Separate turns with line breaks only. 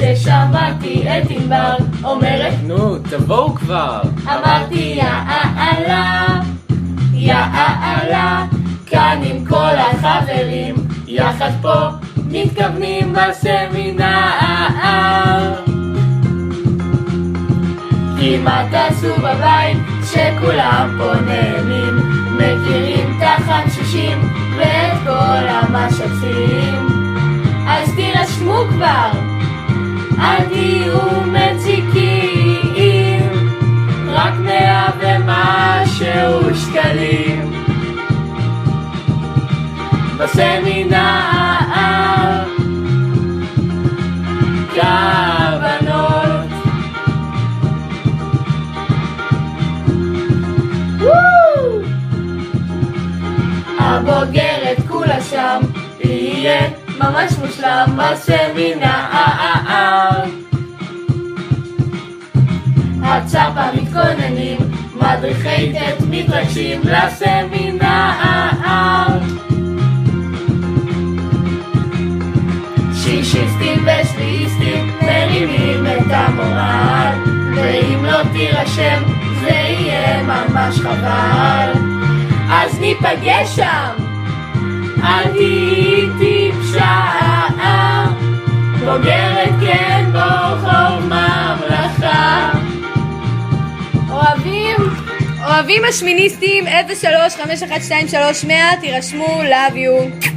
ששמעתי את ענבר אומרת
נו, תבואו כבר.
אמרתי יאללה, כאן עם כל החברים, יחד פה מתכוונים בסמינר. כי מה תעשו בבית שכולם פה נהנים, מכירים את החמשושים ואת כל המשקפים, אז תירשמו כבר, אל תהיו מציקים, רק 100 ומשהו שקלים בסמינר. כוונות הבוגרת כולה שם, יהיה ממש מושלם בסמינר. הצ'אפה מתכוננים, מדריכי ט' מתרגשים לסמינר. שישיסטים ושביעיסטים מרימים את המורל, ואם לא תירשם זה יהיה ממש חבל, אז ניפגש שם, אל תהיי טיפשה, בוגרת כן ברחוב ממלכה.
אוהבים השמיניסטים 03-512-300, תירשמו, love you.